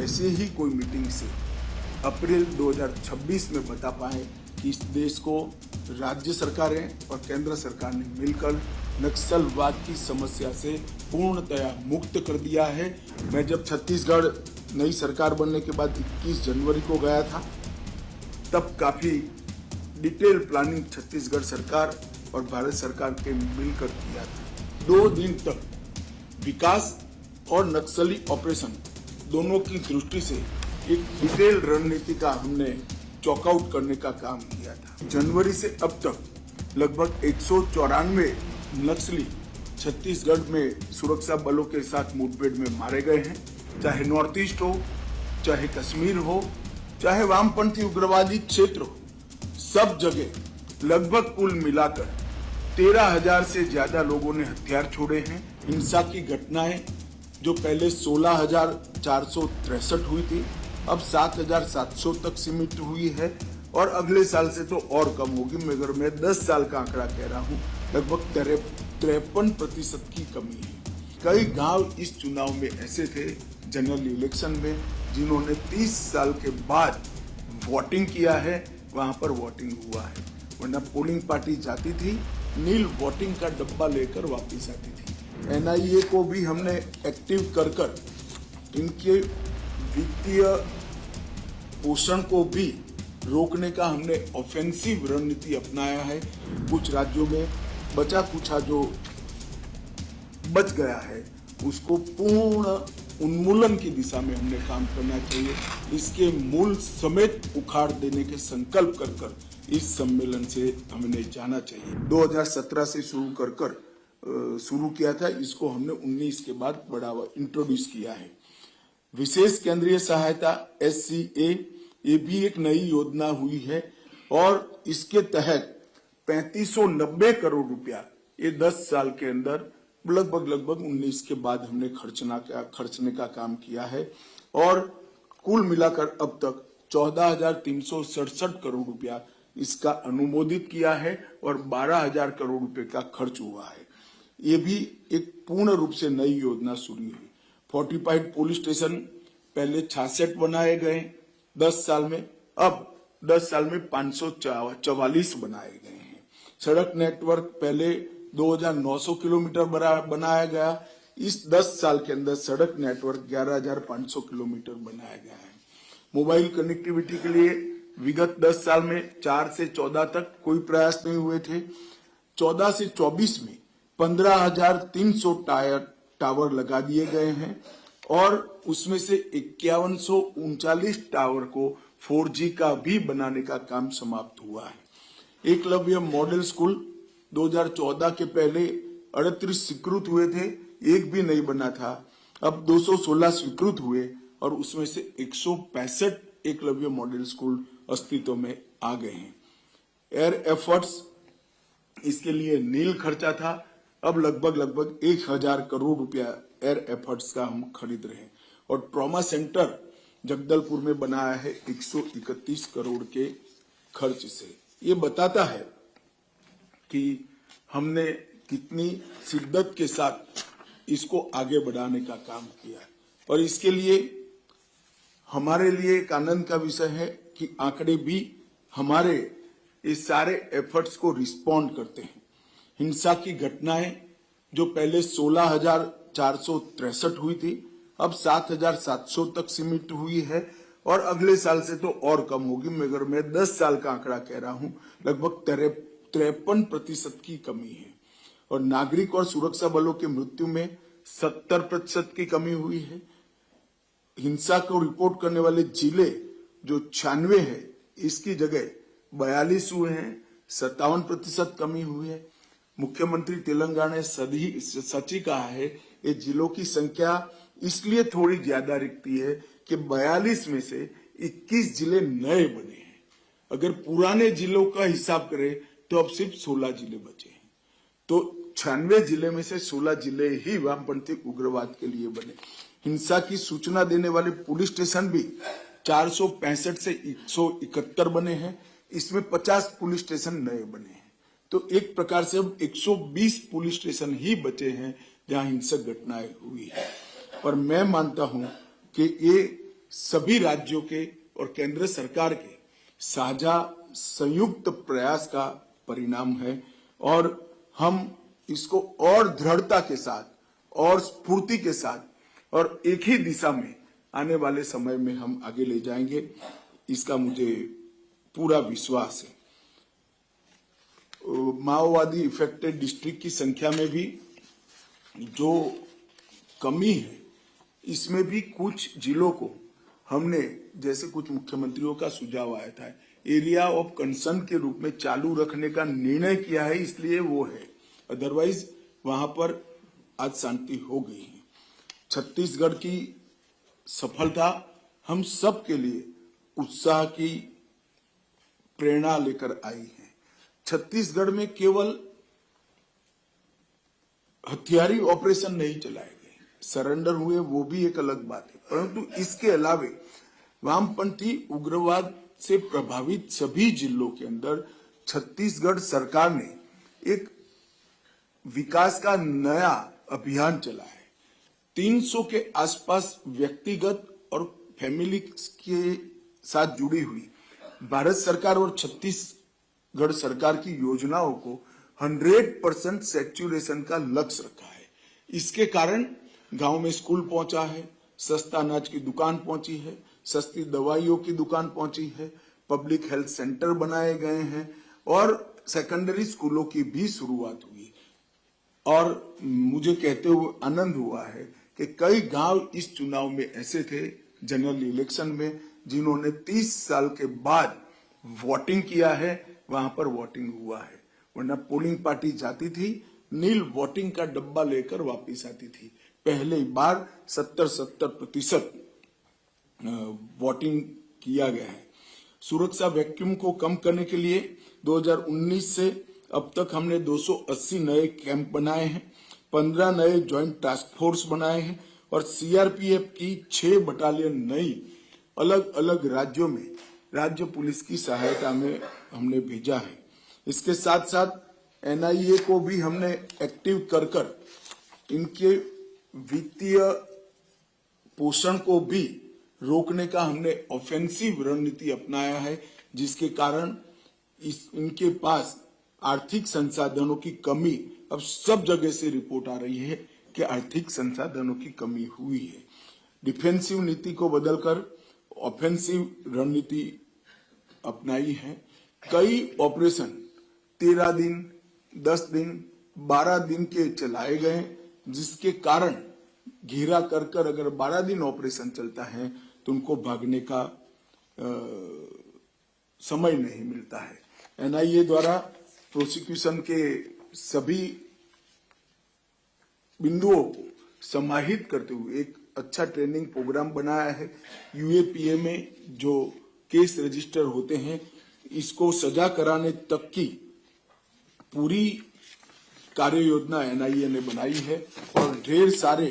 ऐसे ही कोई मीटिंग से अप्रैल 2026 में बता पाए कि इस देश को राज्य सरकारें और केंद्र सरकार ने मिलकर नक्सलवाद की समस्या से पूर्णतया मुक्त कर दिया है। मैं जब छत्तीसगढ़ नई सरकार बनने के बाद 21 जनवरी को गया था, तब काफी डिटेल प्लानिंग छत्तीसगढ़ सरकार और भारत सरकार के मिलकर किया था। 2 दिन तक विकास और नक्सली ऑपरेशन दोनों की दृष्टि से एक डिटेल रणनीति का हमने चॉकआउट करने का काम किया था। जनवरी से अब तक लगभग 194 नक्सली छत्तीसगढ़ में सुरक्षा बलों के साथ मुठभेड़ में मारे गए हैं। चाहे नॉर्थ ईस्ट हो, चाहे कश्मीर हो, चाहे वामपंथी उग्रवादी क्षेत्र हो, सब जगह लगभग कुल मिलाकर 13,000 से ज्यादा लोगों ने हथियार छोड़े हैं। हिंसा की घटनाएं जो पहले 16,463 हुई थी, अब 7,700 तक सीमित हुई है और अगले साल से तो और कम होगी। मगर मैं 10 साल का आंकड़ा कह रहा हूँ, लगभग 53% की कमी है। कई गांव इस चुनाव में ऐसे थे जनरल इलेक्शन में जिन्होंने 30 साल के बाद वोटिंग किया है, वहां पर वोटिंग हुआ है। वरना पोलिंग पार्टी जाती थी, नील वोटिंग का डब्बा लेकर वापस आती थी। एनआईए को भी हमने एक्टिव कर इनके वित्तीय पोषण को भी रोकने का हमने ऑफेंसिव रणनीति अपनाया है। कुछ राज्यों में बचा कुछा जो बच गया है उसको पूर्ण उन्मूलन की दिशा में हमने काम करना चाहिए। इसके मूल समेत उखाड़ देने के संकल्प कर इस सम्मेलन से हमने जाना चाहिए। 2017 से शुरू किया था, इसको हमने 19 के बाद बढ़ावा इंट्रोड्यूस किया है। विशेष केंद्रीय सहायता SCA ये भी एक नई योजना हुई है और इसके तहत 3590 करोड़ रुपया ये 10 साल के अंदर लगभग 19 के बाद हमने खर्चने का काम किया है और कुल मिलाकर अब तक 14,367 करोड़ रुपया इसका अनुमोदित किया है और 12,000 करोड़ रुपए का खर्च हुआ है। ये भी एक पूर्ण रूप से नई योजना शुरू हुई। फोर्टिफाइड पुलिस स्टेशन पहले 66 बनाए गए 10 साल में, अब 10 साल में 544 बनाए गए हैं। सड़क नेटवर्क पहले 2,900 किलोमीटर बनाया गया, इस 10 साल के अंदर सड़क नेटवर्क 11,500 किलोमीटर बनाया गया है। मोबाइल कनेक्टिविटी के लिए विगत 10 साल में 4 से 14 तक कोई प्रयास नहीं हुए थे। 14 से 24 में 15,300 टावर लगा दिए गए हैं और उसमें से 5,139 टावर को 4G का भी बनाने का काम समाप्त हुआ है। एकलव्य मॉडल स्कूल 2014 के पहले 38 स्वीकृत हुए थे, एक भी नहीं बना था। अब 216 स्वीकृत हुए और उसमें से 165 एकलव्य मॉडल स्कूल अस्तित्व में आ गए हैं। एयर एफर्ट्स इसके लिए नील खर्चा था, अब लगभग 1,000 करोड़ रुपया एयर एफर्ट्स का हम खरीद रहे हैं और ट्रॉमा सेंटर जगदलपुर में बनाया है 131 करोड़ के खर्च से। ये बताता है कि हमने कितनी शिद्दत के साथ इसको आगे बढ़ाने का काम किया है और इसके लिए हमारे लिए एक आनंद का विषय है कि आंकड़े भी हमारे इस सारे एफर्ट्स को रिस्पॉन्ड करते हैं। हिंसा की घटनाएं जो पहले 16,463 हुई थी, अब 7,700 तक सीमित हुई है और अगले साल से तो और कम होगी। मगर मैं 10 साल का आंकड़ा कह रहा हूं, लगभग 53% की कमी है और नागरिक और सुरक्षा बलों के मृत्यु में 70% की कमी हुई है। हिंसा को रिपोर्ट करने वाले जिले जो 96 है, इसकी जगह 42 हुए हैं, 57% कमी हुई है। मुख्यमंत्री तेलंगाना ने सच ही कहा है, ये जिलों की संख्या इसलिए थोड़ी ज्यादा दिखती है कि 42 में से 21 जिले नए बने हैं। अगर पुराने जिलों का हिसाब करें तो अब सिर्फ 16 जिले बचे हैं। तो 96 जिले में से 16 जिले ही वामपंथी उग्रवाद के लिए बने। हिंसा की सूचना देने वाले पुलिस स्टेशन भी 465 से 171 बने हैं, इसमें 50 पुलिस स्टेशन नए बने हैं। तो एक प्रकार से अब 120 पुलिस स्टेशन ही बचे हैं जहां हिंसक घटनाएं हुई है। और मैं मानता हूं कि ये सभी राज्यों के और केंद्र सरकार के साझा संयुक्त प्रयास का परिणाम है और हम इसको और दृढ़ता के साथ और स्फूर्ति के साथ और एक ही दिशा में आने वाले समय में हम आगे ले जाएंगे, इसका मुझे पूरा विश्वास है। माओवादी इफेक्टेड डिस्ट्रिक्ट की संख्या में भी जो कमी है, इसमें भी कुछ जिलों को हमने, जैसे कुछ मुख्यमंत्रियों का सुझाव आया था, एरिया ऑफ कंसर्न के रूप में चालू रखने का निर्णय किया है, इसलिए वो है, अदरवाइज वहां पर आज शांति हो गई है। छत्तीसगढ़ की सफलता हम सब के लिए उत्साह की प्रेरणा लेकर आई है। छत्तीसगढ़ में केवल हथियारी ऑपरेशन नहीं चलाए गए, सरेंडर हुए वो भी एक अलग बात है, परंतु इसके अलावे वामपंथी उग्रवाद से प्रभावित सभी जिलों के अंदर छत्तीसगढ़ सरकार ने एक विकास का नया अभियान चला है। 300 के आसपास व्यक्तिगत और फैमिली के साथ जुड़ी हुई भारत सरकार और छत्तीसगढ़ सरकार की योजनाओं को 100% सैचुरेशन का लक्ष्य रखा है। इसके कारण गांव में स्कूल पहुंचा है, सस्ता अनाज की दुकान पहुंची है, सस्ती दवाइयों की दुकान पहुंची है, पब्लिक हेल्थ सेंटर बनाए गए हैं और सेकेंडरी स्कूलों की भी शुरुआत हुई। और मुझे कहते हुए आनंद हुआ है कि कई गांव इस चुनाव में ऐसे थे, जनरल इलेक्शन में, जिन्होंने 30 साल के बाद वोटिंग किया है, वहां पर वोटिंग हुआ है, वरना पोलिंग पार्टी जाती थी, नील वोटिंग का डब्बा लेकर वापस आती थी। पहले बार 70% वोटिंग किया गया है। सुरक्षा वैक्यूम को कम करने के लिए 2019 से अब तक हमने 280 नए कैंप बनाए हैं, 15 नए ज्वाइंट टास्क फोर्स बनाए हैं और सीआरपीएफ की 6 बटालियन नई अलग अलग राज्यों में राज्य पुलिस की सहायता में हमने भेजा है। इसके साथ साथ एनआईए को भी हमने एक्टिव कर इनके वित्तीय पोषण को भी रोकने का हमने ऑफेंसिव रणनीति अपनाया है, जिसके कारण इनके पास आर्थिक संसाधनों की कमी, अब सब जगह से रिपोर्ट आ रही है कि आर्थिक संसाधनों की कमी हुई है। डिफेंसिव नीति को बदलकर ऑफेंसिव रणनीति अपनाई है। कई ऑपरेशन 13 दिन, 10 दिन, 12 दिन के चलाए गए, जिसके कारण घेरा कर अगर 12 दिन ऑपरेशन चलता है तो उनको भागने का समय नहीं मिलता है। एनआईए द्वारा प्रोसिक्यूशन के सभी बिंदुओं को समाहित करते हुए एक अच्छा ट्रेनिंग प्रोग्राम बनाया है। यूएपीए में जो केस रजिस्टर होते हैं, इसको सजा कराने तक की पूरी कार्य योजना एनआईए ने बनाई है और ढेर सारे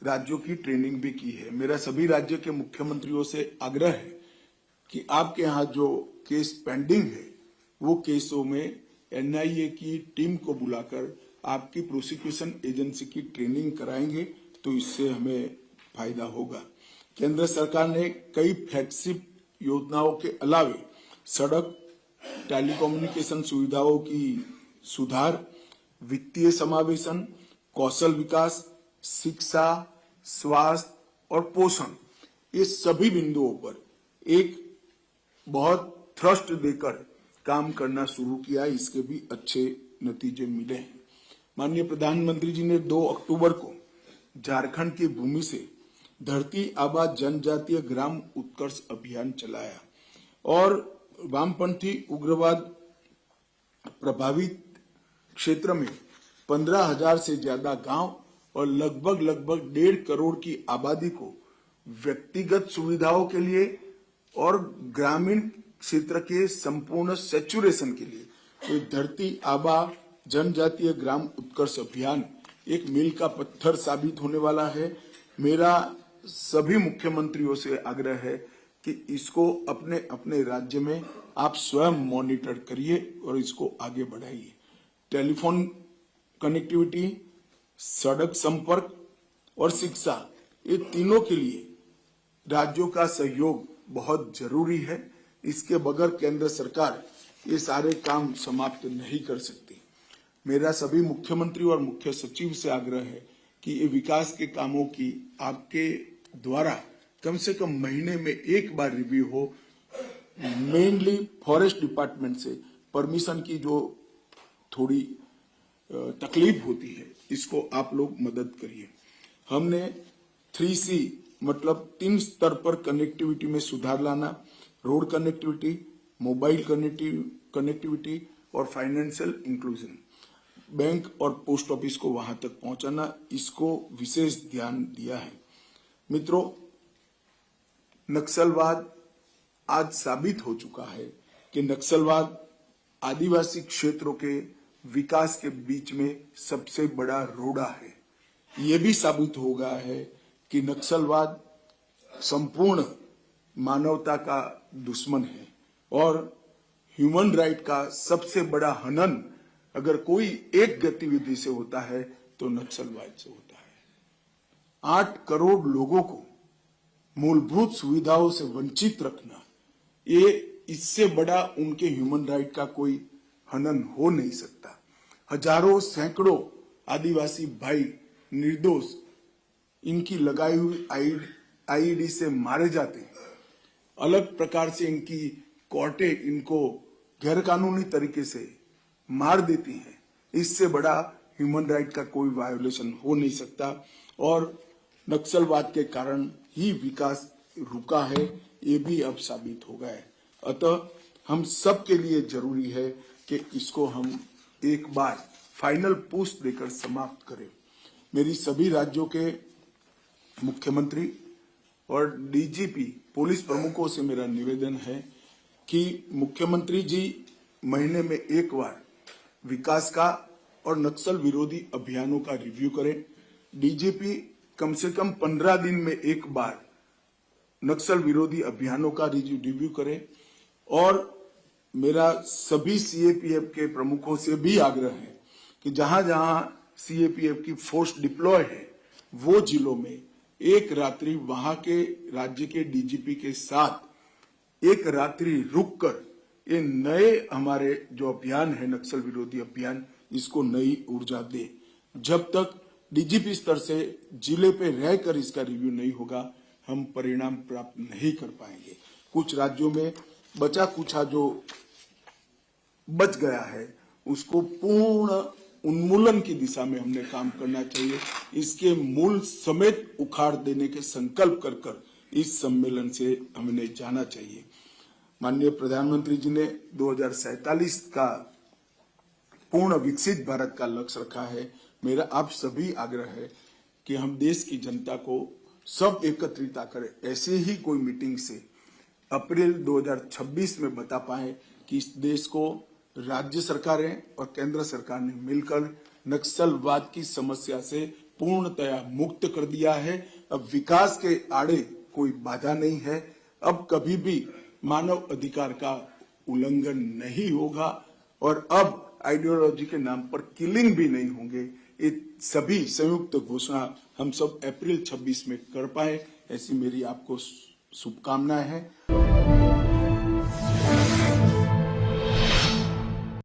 राज्यों की ट्रेनिंग भी की है। मेरा सभी राज्य के मुख्यमंत्रियों से आग्रह है कि आपके यहाँ जो केस पेंडिंग है, वो केसों में एनआईए की टीम को बुलाकर आपकी प्रोसिक्यूशन एजेंसी की ट्रेनिंग कराएंगे, तो इससे हमें फायदा होगा। केंद्र सरकार ने कई फ्लैगशिप योजनाओं के अलावे सड़क, टेलीकम्युनिकेशन सुविधाओं की सुधार, वित्तीय समावेशन, कौशल विकास, शिक्षा, स्वास्थ्य और पोषण, ये सभी बिंदुओं पर एक बहुत थ्रस्ट देकर काम करना शुरू किया। इसके भी अच्छे नतीजे मिले हैं। माननीय प्रधानमंत्री जी ने 2 अक्टूबर को झारखंड की भूमि से धरती आबा जनजातीय ग्राम उत्कर्ष अभियान चलाया और वामपंथी उग्रवाद प्रभावित क्षेत्र में 15,000 से ज्यादा गांव और लगभग 1.5 करोड़ की आबादी को व्यक्तिगत सुविधाओं के लिए और ग्रामीण क्षेत्र के संपूर्ण सैचुरेशन के लिए तो धरती आबा जनजातीय ग्राम उत्कर्ष अभियान एक मील का पत्थर साबित होने वाला है। मेरा सभी मुख्यमंत्रियों से आग्रह है कि इसको अपने अपने राज्य में आप स्वयं मॉनिटर करिए और इसको आगे बढ़ाइए। टेलीफोन कनेक्टिविटी, सड़क संपर्क और शिक्षा, ये तीनों के लिए राज्यों का सहयोग बहुत जरूरी है। इसके बगैर केंद्र सरकार ये सारे काम समाप्त नहीं कर सकती। मेरा सभी मुख्यमंत्री और मुख्य सचिव से आग्रह है कि ये विकास के कामों की आपके द्वारा कम से कम महीने में एक बार रिव्यू हो। मेनली फॉरेस्ट डिपार्टमेंट से परमिशन की जो थोड़ी तकलीफ होती है, इसको आप लोग मदद करिए। हमने 3C मतलब 3 स्तर पर कनेक्टिविटी में सुधार लाना, रोड कनेक्टिविटी, मोबाइल कनेक्टिविटी और फाइनेंशियल इंक्लूजन, बैंक और पोस्ट ऑफिस को वहां तक पहुंचाना, इसको विशेष ध्यान दिया है। मित्रों, नक्सलवाद आज साबित हो चुका है कि नक्सलवाद आदिवासी क्षेत्रों के विकास के बीच में सबसे बड़ा रोड़ा है। ये भी साबित हो गया है कि नक्सलवाद संपूर्ण मानवता का दुश्मन है और ह्यूमन राइट का सबसे बड़ा हनन अगर कोई एक गतिविधि से होता है तो नक्सलवाद से होता है। 8 करोड़ लोगों को मूलभूत सुविधाओं से वंचित रखना, ये इससे बड़ा उनके ह्यूमन राइट का कोई हनन हो नहीं सकता। हजारों सैकड़ों आदिवासी भाई निर्दोष इनकी लगाई हुई आईईडी से मारे जाते हैं। अलग प्रकार से इनकी कोर्टें इनको गैरकानूनी तरीके से मार देती हैं। इससे बड़ा ह्यूमन राइट का कोई वायोलेशन हो नहीं सकता और नक्सलवाद के कारण ही विकास रुका है, ये भी अब साबित हो गया है। अतः हम सब के लिए जरूरी है कि इसको हम एक बार फाइनल पुश देकर समाप्त करें। मेरी सभी राज्यों के मुख्यमंत्री और डीजीपी पुलिस प्रमुखों से मेरा निवेदन है कि मुख्यमंत्री जी महीने में एक बार विकास का और नक्सल विरोधी अभियानों का रिव्यू करें। डीजीपी कम से कम 15 दिन में एक बार नक्सल विरोधी अभियानों का रिव्यू करें और मेरा सभी सीएपीएफ के प्रमुखों से भी आग्रह है कि जहां जहां सीएपीएफ की फोर्स डिप्लॉय है वो जिलों में एक रात्रि वहां के राज्य के डीजीपी के साथ एक रात्रि रुककर ये नए हमारे जो अभियान है नक्सल विरोधी अभियान, इसको नई ऊर्जा दे। जब तक डीजीपी स्तर से जिले पे रहकर इसका रिव्यू नहीं होगा, हम परिणाम प्राप्त नहीं कर पाएंगे। कुछ राज्यों में बचा कुछा जो बच गया है उसको पूर्ण उन्मूलन की दिशा में हमने काम करना चाहिए। इसके मूल समेत उखाड़ देने के संकल्प कर इस सम्मेलन से हमने जाना चाहिए। माननीय प्रधानमंत्री जी ने 2047 का पूर्ण विकसित भारत का लक्ष्य रखा है। मेरा आप सभी आग्रह है कि हम देश की जनता को सब एकत्रित करें। ऐसे ही कोई मीटिंग से अप्रैल 2026 में बता पाए कि इस देश को राज्य सरकारें और केंद्र सरकार ने मिलकर नक्सलवाद की समस्या से पूर्णतया मुक्त कर दिया है। अब विकास के आड़े कोई बाधा नहीं है। अब कभी भी मानव अधिकार का उल्लंघन नहीं होगा और अब आइडियोलॉजी के नाम पर किलिंग भी नहीं होंगे। ये सभी संयुक्त घोषणा हम सब अप्रैल 26 में कर पाए, ऐसी मेरी आपको शुभकामनाएं हैं।